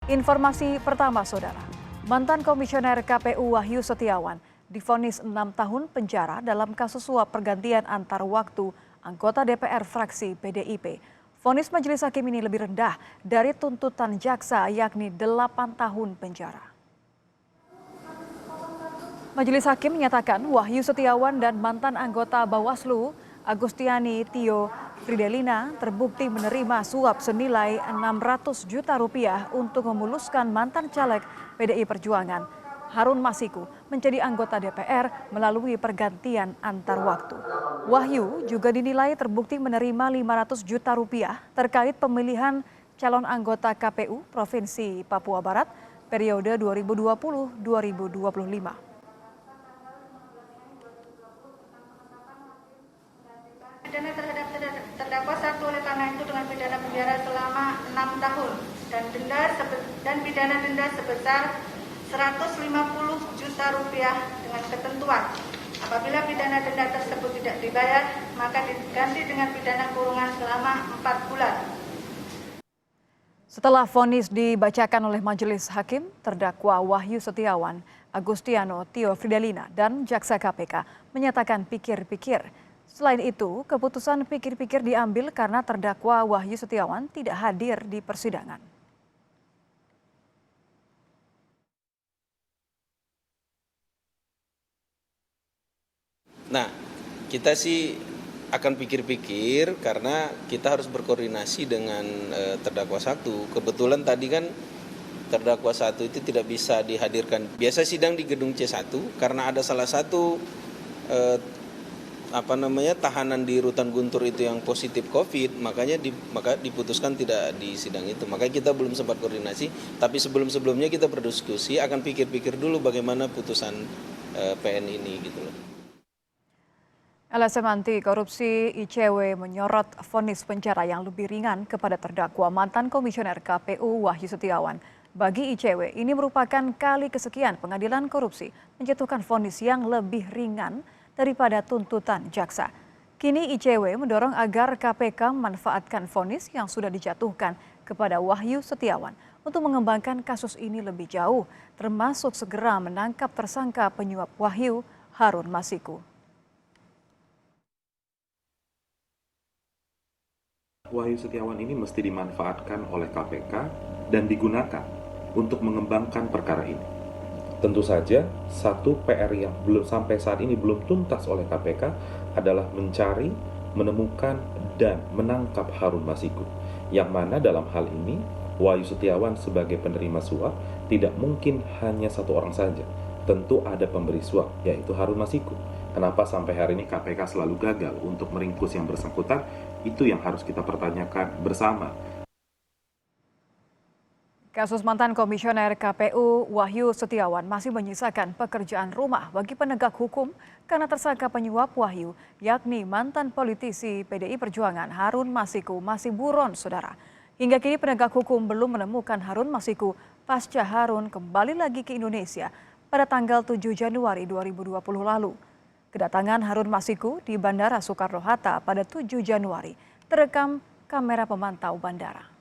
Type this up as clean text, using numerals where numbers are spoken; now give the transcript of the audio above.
Informasi pertama, Saudara. Mantan Komisioner KPU Wahyu Setiawan divonis 6 tahun penjara dalam kasus suap pergantian antar waktu anggota DPR fraksi PDIP. Vonis majelis hakim ini lebih rendah dari tuntutan jaksa, yakni 8 tahun penjara. Majelis hakim menyatakan Wahyu Setiawan dan mantan anggota Bawaslu Agustiani Tio Fridelina terbukti menerima suap senilai 600 juta rupiah untuk memuluskan mantan caleg PDI Perjuangan Harun Masiku menjadi anggota DPR melalui pergantian antar waktu. Wahyu juga dinilai terbukti menerima 500 juta rupiah terkait pemilihan calon anggota KPU Provinsi Papua Barat periode 2020-2025. Pidana terhadap terdakwa satu oleh karena itu dengan pidana penjara selama 6 tahun dan pidana denda sebesar 150 juta rupiah dengan ketentuan apabila pidana denda tersebut tidak dibayar maka diganti dengan pidana kurungan selama 4 bulan. Setelah vonis dibacakan oleh majelis hakim, terdakwa Wahyu Setiawan, Agustiano Tio Fridelina dan jaksa KPK menyatakan pikir-pikir. Selain itu, keputusan pikir-pikir diambil karena terdakwa Wahyu Setiawan tidak hadir di persidangan. Nah, kita sih akan pikir-pikir karena kita harus berkoordinasi dengan terdakwa satu. Kebetulan tadi kan terdakwa satu itu tidak bisa dihadirkan. Biasa sidang di gedung C1 karena ada salah satu tahanan di Rutan Guntur itu yang positif COVID, maka diputuskan tidak di sidang itu. Makanya kita belum sempat koordinasi, tapi sebelumnya kita berdiskusi akan pikir-pikir dulu bagaimana putusan PN ini gitu loh. LSM Anti Korupsi ICW menyorot vonis penjara yang lebih ringan kepada terdakwa mantan Komisioner KPU Wahyu Setiawan. Bagi ICW, ini merupakan kali kesekian pengadilan korupsi menjatuhkan vonis yang lebih ringan daripada tuntutan jaksa. Kini ICW mendorong agar KPK memanfaatkan vonis yang sudah dijatuhkan kepada Wahyu Setiawan untuk mengembangkan kasus ini lebih jauh, termasuk segera menangkap tersangka penyuap Wahyu Harun Masiku. Wahyu Setiawan ini mesti dimanfaatkan oleh KPK dan digunakan untuk mengembangkan perkara ini. Tentu saja, satu PR yang sampai saat ini belum tuntas oleh KPK adalah mencari, menemukan, dan menangkap Harun Masiku. Yang mana dalam hal ini, Wahyu Setiawan sebagai penerima suap tidak mungkin hanya satu orang saja. Tentu ada pemberi suap, yaitu Harun Masiku. Kenapa sampai hari ini KPK selalu gagal untuk meringkus yang bersangkutan? Itu yang harus kita pertanyakan bersama. Kasus mantan Komisioner KPU Wahyu Setiawan masih menyisakan pekerjaan rumah bagi penegak hukum karena tersangka penyuap Wahyu, yakni mantan politisi PDI Perjuangan Harun Masiku masih buron, Saudara. Hingga kini penegak hukum belum menemukan Harun Masiku pasca Harun kembali lagi ke Indonesia pada tanggal 7 Januari 2020 lalu. Kedatangan Harun Masiku di Bandara Soekarno-Hatta pada 7 Januari terekam kamera pemantau bandara.